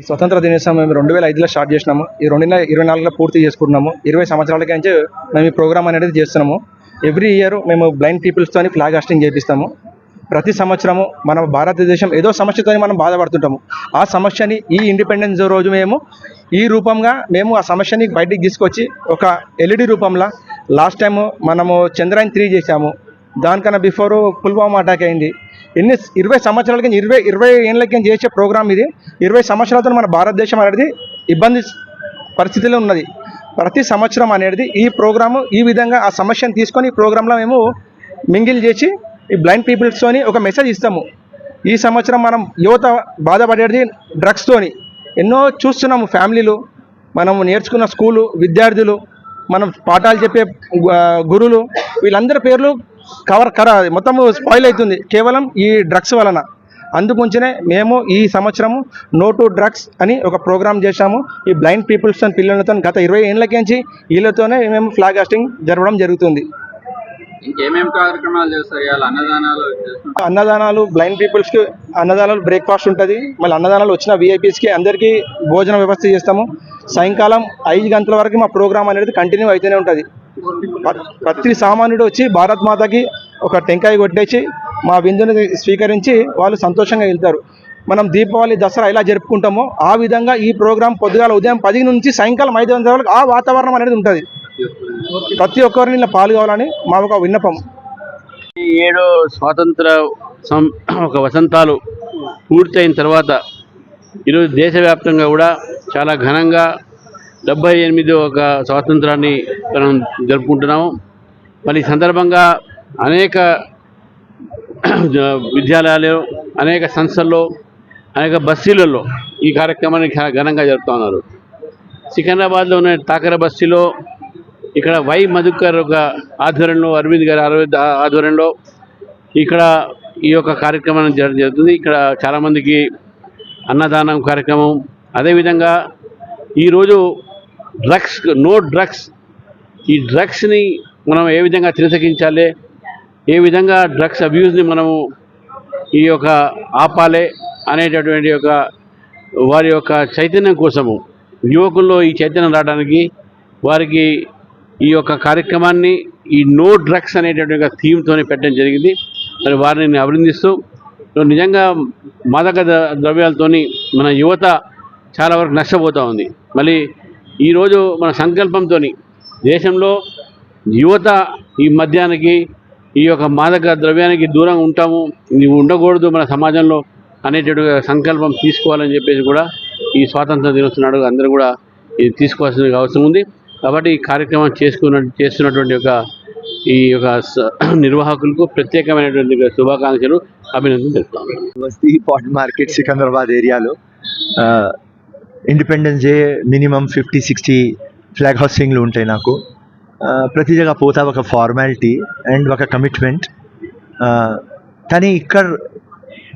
స్వతంత్ర దినోత్సవం మేము 2005లో స్టార్ట్ చేసినాము. ఈ 2024లో పూర్తి చేసుకుంటున్నాము. 20 సంవత్సరాలకి నుంచి మేము ఈ ప్రోగ్రామ్ అనేది చేస్తున్నాము. ఎవ్రీ ఇయర్ మేము బ్లైండ్ పీపుల్స్తోని ఫ్లాగ్ హాస్టింగ్ చేపిస్తాము. ప్రతి సంవత్సరము మన భారతదేశం ఏదో సమస్యతో మనం బాధపడుతుంటాము. ఆ సమస్యని ఈ ఇండిపెండెన్స్ రోజు ఈ రూపంగా మేము ఆ సమస్యని బయటికి తీసుకొచ్చి ఒక ఎల్ఈడి రూపంలో లాస్ట్ టైం మనము చంద్రయాన్ 3 చేసాము. దానికన్నా బిఫోర్ పుల్వామా అటాక్ అయింది. 20 సంవత్సరాలకి 20 ఏళ్ళకి చేసే ప్రోగ్రామ్ ఇది. 20 సంవత్సరాలతో మన భారతదేశం అనేది ఇబ్బంది పరిస్థితిలో ఉన్నది. ప్రతి సంవత్సరం అనేది ఈ ప్రోగ్రాము ఈ విధంగా ఆ సమస్యను తీసుకొని ఈ ప్రోగ్రాంలో మేము మింగిల్ చేసి ఈ బ్లైండ్ పీపుల్స్తోని ఒక మెసేజ్ ఇస్తాము. ఈ సంవత్సరం మనం యువత బాధపడేది డ్రగ్స్తోని ఎన్నో చూస్తున్నాము. ఫ్యామిలీలు, మనం నేర్చుకున్న స్కూలు విద్యార్థులు, మనం పాఠాలు చెప్పే గురువులు, వీళ్ళందరి పేర్లు మొత్తం స్పాయిల్ అవుతుంది కేవలం ఈ డ్రగ్స్ వలన. అందుగురించనే మేము ఈ సంవత్సరము నో టు డ్రగ్స్ అని ఒక ప్రోగ్రామ్ చేశాము. ఈ బ్లైండ్ పీపుల్స్తో పిల్లలతో గత 20 ఏళ్ళకి నుంచి వీళ్ళతోనే మేము ఫ్లాగ్ హాస్టింగ్ జరపడం జరుగుతుంది. ఇంకేమేమి కార్యక్రమాలు చేస్తారు? అన్నదానాలు బ్లైండ్ పీపుల్స్కి అన్నదానాలు, బ్రేక్ఫాస్ట్ ఉంటుంది. మళ్ళీ అన్నదానాలు వచ్చిన విఐపీస్కి అందరికీ భోజన వ్యవస్థ చేస్తాము. సాయంకాలం 5 గంటల వరకు మా ప్రోగ్రామ్ అనేది కంటిన్యూ అయితేనే ఉంటుంది. ప్రతి సామాన్యుడు వచ్చి భారత్ మాతకి ఒక టెంకాయ కొట్టేసి మా విందుని స్వీకరించి వాళ్ళు సంతోషంగా వెళ్తారు. మనం దీపావళి, దసరా ఎలా జరుపుకుంటామో ఆ విధంగా ఈ ప్రోగ్రాం పొద్దుగాల ఉదయం 10 నుంచి సాయంకాలం 5 గంటల వరకు ఆ వాతావరణం అనేది ఉంటుంది. ప్రతి ఒక్కరిని ఇలా పాల్గొవాలని మా ఒక విన్నపం. ఈ 7 స్వాతంత్ర ఒక వసంతాలు పూర్తయిన తర్వాత ఈరోజు దేశవ్యాప్తంగా కూడా చాలా ఘనంగా 78వ ఒక స్వాతంత్రాన్ని మనం జరుపుకుంటున్నాము. మరి ఈ సందర్భంగా అనేక విద్యాలయాలు, అనేక సంస్థల్లో, అనేక బస్తీలలో ఈ కార్యక్రమాన్ని ఘనంగా జరుపుతూ ఉన్నారు. సికింద్రాబాద్లో ఉన్న తాకర బస్తీలో ఇక్కడ వై మధుకర్ ఒక ఆధ్వర్యంలో, అరవింద్ గారి ఆధ్వర్యంలో ఇక్కడ ఈ యొక్క కార్యక్రమం జరుగుతుంది. ఇక్కడ చాలామందికి అన్నదానం కార్యక్రమం, అదేవిధంగా ఈరోజు నో డ్రగ్స్, ఈ డ్రగ్స్ని మనం ఏ విధంగా తిరస్కరించాలి, ఏ విధంగా డ్రగ్స్ అబ్యూస్ని మనము ఈ యొక్క ఆపాలి అనేటటువంటి వారి యొక్క చైతన్యం కోసము, యువకుల్లో ఈ చైతన్యం రావడానికి వారికి ఈ యొక్క కార్యక్రమాన్ని ఈ నో డ్రగ్స్ అనేటటువంటి థీమ్తోనే పెట్టడం జరిగింది. మరి వారిని అభినందిస్తూ, నిజంగా మాదక ద్రవ్యాలతోని మన యువత చాలా వరకు నష్టపోతూ ఉంది. మళ్ళీ ఈరోజు మన సంకల్పంతో దేశంలో యువత ఈ మద్యానికి, ఈ యొక్క మాదక ద్రవ్యానికి దూరంగా ఉంటాము, నీవు ఉండకూడదు మన సమాజంలో అనేటటువంటి సంకల్పం తీసుకోవాలని చెప్పేసి కూడా ఈ స్వాతంత్ర దినోత్సవం నాడు అందరూ కూడా ఇది తీసుకోవాల్సిన అవసరం ఉంది. కాబట్టి ఈ కార్యక్రమం చేస్తున్నటువంటి ఈ యొక్క నిర్వాహకులకు ప్రత్యేకమైనటువంటి శుభాకాంక్షలు, అభినందనలు తెలుపుతాను. బస్తీ పాట్ మార్కెట్ సికింద్రాబాద్ ఏరియాలో ఇండిపెండెన్స్ డే మినిమం 50-60 ఫ్లాగ్ హాస్టింగ్లు ఉంటాయి. నాకు ప్రతి జగ పోతా ఒక ఫార్మాలిటీ అండ్ ఒక కమిట్మెంట్. కానీ ఇక్కడ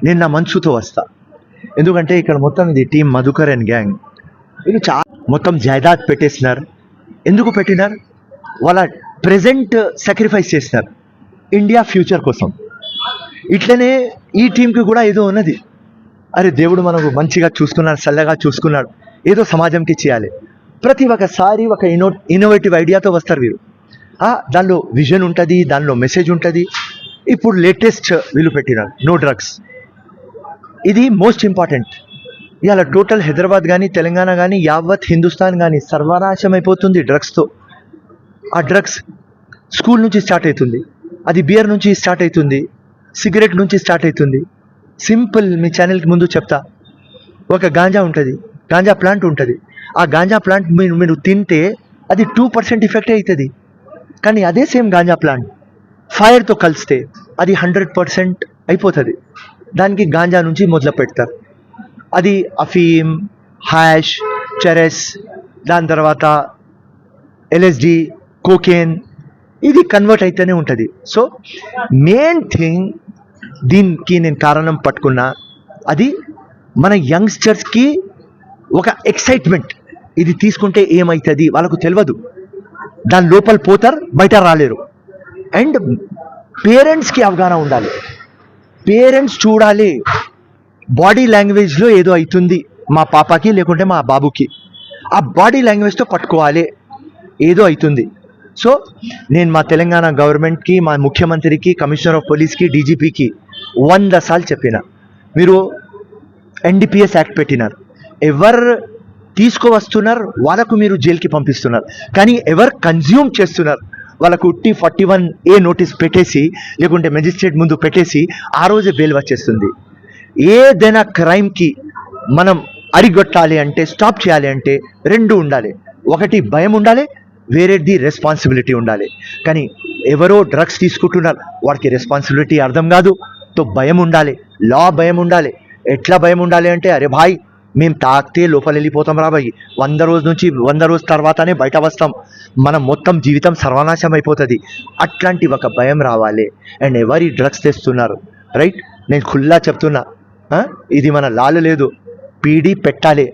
నేను నా మనసుతో వస్తా, ఎందుకంటే ఇక్కడ మొత్తం ఇది టీం మధుకర్ అండ్ గ్యాంగ్ వీళ్ళు చాలా మొత్తం జాయిదాద్ పెట్టేసినారు. ఎందుకు పెట్టినారు? వాళ్ళ ప్రెజెంట్ సాక్రిఫైస్ చేసినారు ఇండియా ఫ్యూచర్ కోసం. ఇట్లనే ఈ టీంకి కూడా ఏదో ఉన్నది, అరే దేవుడు మనకు మంచిగా చూసుకున్నాడు, చల్లగా చూసుకున్నాడు, ఏదో సమాజంకి చేయాలి. ప్రతి ఒక్కసారి ఒక ఇన్నోవేటివ్ ఐడియాతో వస్తారు వీరు. దానిలో విజన్ ఉంటుంది, దానిలో మెసేజ్ ఉంటుంది. ఇప్పుడు లేటెస్ట్ వీళ్ళు పెట్టినారు నో డ్రగ్స్. ఇది మోస్ట్ ఇంపార్టెంట్. ఇవాళ టోటల్ హైదరాబాద్ కానీ, తెలంగాణ కానీ, యావత్ హిందుస్థాన్ కానీ సర్వనాశం అయిపోతుంది డ్రగ్స్తో. ఆ డ్రగ్స్ స్కూల్ నుంచి స్టార్ట్ అవుతుంది, అది బియర్ నుంచి స్టార్ట్ అవుతుంది, సిగరెట్ నుంచి స్టార్ట్ అవుతుంది. సింపుల్, మీ ఛానల్కి ముందు చెప్తా. ఒక గాంజా ఉంటుంది, గాంజా ప్లాంట్ ఉంటుంది. ఆ గాంజా ప్లాంట్ మీరు తింటే అది 2% ఎఫెక్ట్ అవుతుంది. కానీ అదే సేమ్ గాంజా ప్లాంట్ ఫైర్తో కలిస్తే అది 100% అయిపోతుంది. దానికి గాంజా నుంచి మొదలు పెడతారు. అది అఫీమ్, హ్యాష్, చెరస్, దాని తర్వాత ఎల్ఎస్డి, కోకేన్, ఇది కన్వర్ట్ అయితేనే ఉంటుంది. సో మెయిన్ థింగ్ దీనికి నేను కారణం పట్టుకున్నా, అది మన యంగ్స్టర్స్కి ఒక ఎక్సైట్మెంట్. ఇది తీసుకుంటే ఏమవుతుంది వాళ్ళకు తెలియదు, దాని లోపల పోతారు, బయట రాలేరు. అండ్ పేరెంట్స్కి అవగాహన ఉండాలి. పేరెంట్స్ చూడాలి బాడీ లాంగ్వేజ్లో ఏదో అవుతుంది, మా పాపకి లేకుంటే మా బాబుకి. ఆ బాడీ లాంగ్వేజ్తో పట్టుకోవాలి, ఏదో అవుతుంది. సో నేను మా తెలంగాణ గవర్నమెంట్కి, మా ముఖ్యమంత్రికి, కమిషనర్ ఆఫ్ పోలీస్కి, డీజీపీకి 100 సార్లు చెప్పిన, మీరు ఎన్డీపీఎస్ యాక్ట్ పెట్టినారు, ఎవరు తీసుకువస్తున్నారు వాళ్ళకు మీరు జైలుకి పంపిస్తున్నారు, కానీ ఎవరు కన్జ్యూమ్ చేస్తున్నారు వాళ్ళకు 41A నోటీస్ పెట్టేసి లేకుంటే మెజిస్ట్రేట్ ముందు పెట్టేసి ఆ రోజే బెయిల్ వచ్చేస్తుంది. ఏదైనా క్రైమ్కి మనం అరిగొట్టాలి అంటే, స్టాప్ చేయాలి అంటే 2 ఉండాలి. ఒకటి భయం ఉండాలి, వేరేది రెస్పాన్సిబిలిటీ ఉండాలి. కానీ ఎవరో డ్రగ్స్ తీసుకుంటున్నారు, వాడికి రెస్పాన్సిబిలిటీ అర్థం కాదు, తో భయం ఉండాలి, లా భయం ఉండాలి. ఎట్లా భయం ఉండాలి అంటే, అరే భాయ్ మేము తాకితే లోపల వెళ్ళిపోతాం రా భాయ్, 100 రోజు తర్వాతనే బయట వస్తాం, మనం మొత్తం జీవితం సర్వనాశం అయిపోతుంది. అట్లాంటి ఒక భయం రావాలి. అండ్ ఎవరి డ్రగ్స్ తెస్తున్నారు, రైట్, నేను ఖుల్లా చెప్తున్నా, ఇది మన లాలు లేదు, పీడీ పెట్టాలి,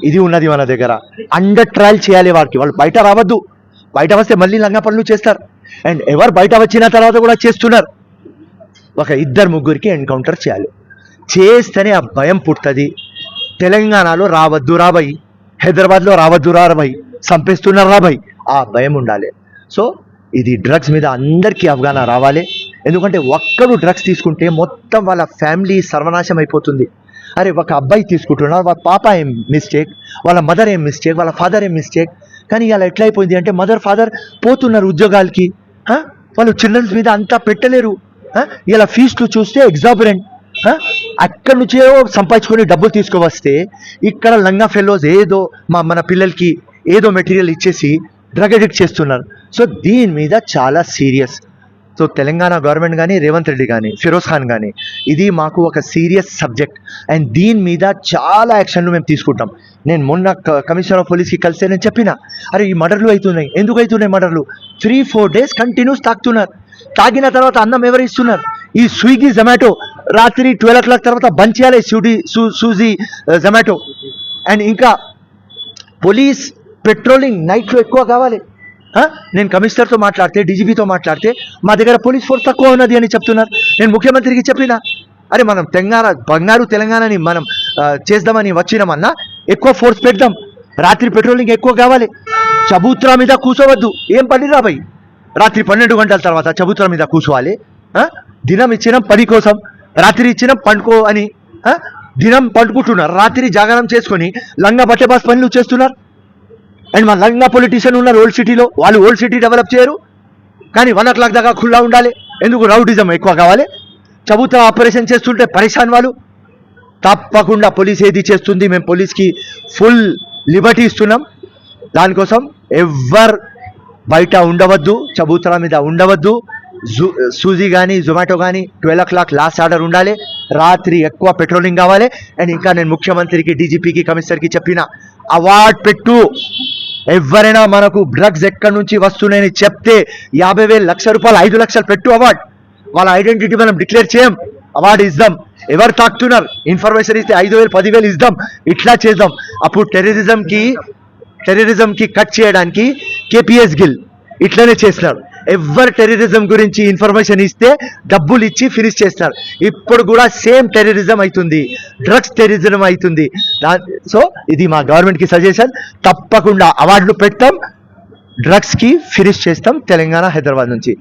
ఇది ఉన్నది మన దగ్గర. అండర్ ట్రయల్ చేయాలి వారికి, వాళ్ళు బయట రావద్దు, బయట వస్తే మళ్ళీ లంగా పనులు చేస్తారు. అండ్ ఎవరు బయట వచ్చిన తర్వాత కూడా చేస్తున్నారు, ఒక 2-3కి ఎన్కౌంటర్ చేయాలి. చేస్తేనే ఆ భయం పుడుతుంది. తెలంగాణలో రావద్దు రాబాయి, హైదరాబాద్లో రావద్దు రాబాయి, చంపేస్తున్నారు రాబాయి, ఆ భయం ఉండాలి. సో ఇది డ్రగ్స్ మీద అందరికీ అవగాహన రావాలి. ఎందుకంటే ఒక్కడు డ్రగ్స్ తీసుకుంటే మొత్తం వాళ్ళ ఫ్యామిలీ సర్వనాశం అయిపోతుంది. అరే ఒక అబ్బాయి తీసుకుంటున్నారు, వాళ్ళ పాప ఏం మిస్టేక్, వాళ్ళ మదర్ ఏం మిస్టేక్, వాళ్ళ ఫాదర్ ఏం మిస్టేక్. కానీ ఇలా ఎట్లయిపోయింది అంటే, మదర్ ఫాదర్ పోతున్నారు ఉద్యోగాలకి, వాళ్ళు చిల్డ్రన్స్ మీద అంతా పెట్టలేరు. ఇలా ఫీజులు చూస్తే ఎగ్జాబరెంట్, అక్కడి నుంచే సంపాదించుకొని డబ్బులు తీసుకువస్తే ఇక్కడ లంగా ఫెలోస్ ఏదో మన పిల్లలకి ఏదో మెటీరియల్ ఇచ్చేసి డ్రగ్ అడిక్ట్ చేస్తున్నారు. సో దీని మీద చాలా సీరియస్. సో తెలంగాణ గవర్నమెంట్ కానీ, రేవంత్ రెడ్డి కానీ, ఫిరోజ్ ఖాన్ కానీ, ఇది మాకు ఒక సీరియస్ సబ్జెక్ట్. అండ్ దీని మీద చాలా యాక్షన్లు మేము తీసుకుంటాం. నేను మొన్న కమిషనర్ ఆఫ్ పోలీస్కి కలిస్తే నేను చెప్పిన, అరే ఈ మర్డర్లు అవుతున్నాయి, ఎందుకు అవుతున్నాయి మర్డర్లు, 3-4 డేస్ కంటిన్యూస్ తాగుతున్నారు, తాగిన తర్వాత అన్నం ఎవరు ఇస్తున్నారు, ఈ స్విగ్గీ జొమాటో రాత్రి 12 o'clock తర్వాత బంద్ చేయాలి, సూజీ జొమాటో. అండ్ ఇంకా పోలీస్ పెట్రోలింగ్ నైట్లో ఎక్కువ కావాలి. నేను కమిషనర్తో మాట్లాడితే, డీజీపీతో మాట్లాడితే మా దగ్గర పోలీస్ ఫోర్స్ తక్కువ ఉన్నది అని చెప్తున్నారు. నేను ముఖ్యమంత్రికి చెప్పిన, అరే మనం బంగారు తెలంగాణని మనం చేద్దామని వచ్చినామన్నా ఎక్కువ ఫోర్స్ పెడదాం, రాత్రి పెట్రోలింగ్ ఎక్కువ కావాలి, చబూత్రా మీద కూర్చోవద్దు. ఏం పని రాబాయి, రాత్రి 12 గంటల తర్వాత చబూత్రా మీద కూర్చోవాలి. దినం ఇచ్చినాం పని కోసం, రాత్రి ఇచ్చినాం పండుకో అని, దినం పండుకుంటున్నారు, రాత్రి జాగరణ చేసుకొని లంగా బట్టెబాస్ పనులు చేస్తున్నారు. అండ్ మా లంగా పొలిటీషియన్ ఉన్నారు ఓల్డ్ సిటీలో, వాళ్ళు ఓల్డ్ సిటీ డెవలప్ చేయరు, కానీ 1 o'clock దాకా ఖుల్లా ఉండాలి. ఎందుకు, రౌడిజం ఎక్కువ కావాలి. చబూత్రా ఆపరేషన్ చేస్తుంటే పరేషాన్ వాళ్ళు. తప్పకుండా పోలీస్ ఏది చేస్తుంది, మేము పోలీస్కి ఫుల్ లిబర్టీ ఇస్తున్నాం. దానికోసం ఎవ్వరు బయట ఉండవద్దు, చబూత్రా మీద ఉండవద్దు. సూజీ కానీ జొమాటో కానీ 12 o'clock లాస్ట్ ఆర్డర్ ఉండాలి, రాత్రి ఎక్కువ పెట్రోలింగ్ కావాలి. అండ్ ఇంకా నేను ముఖ్యమంత్రికి, డీజీపీకి, కమిషనర్కి చెప్పిన, అవార్డ్ పెట్టు, ఎవరైనా మనకు డ్రగ్స్ ఎక్కడి నుంచి వస్తున్నాయని చెప్తే 50,000, ₹1,00,000, 5 లక్షలు పెట్టు అవార్డ్. వాళ్ళ ఐడెంటిటీ మనం డిక్లేర్ చేయం, అవార్డు ఇద్దాం. ఎవరు తాకుతున్నారు ఇన్ఫర్మేషన్ ఇస్తే 5,000, 10,000 ఇద్దాం. ఇట్లా చేద్దాం. అప్పుడు టెర్రరిజంకి కట్ చేయడానికి కేపీఎస్ గిల్ ఇట్లనే చేస్తున్నారు. ఎవరు టెర్రరిజం గురించి ఇన్ఫర్మేషన్ ఇస్తే డబ్బులు ఇచ్చి ఫినిష్ చేస్తారు. ఇప్పుడు కూడా సేమ్ టెర్రరిజం అవుతుంది, డ్రగ్స్ టెర్రరిజం అవుతుంది. సో ఇది మా గవర్నమెంట్కి సజెషన్, తప్పకుండా అవార్డులు పెడతాం, డ్రగ్స్కి ఫినిష్ చేస్తాం తెలంగాణ, హైదరాబాద్ నుంచి.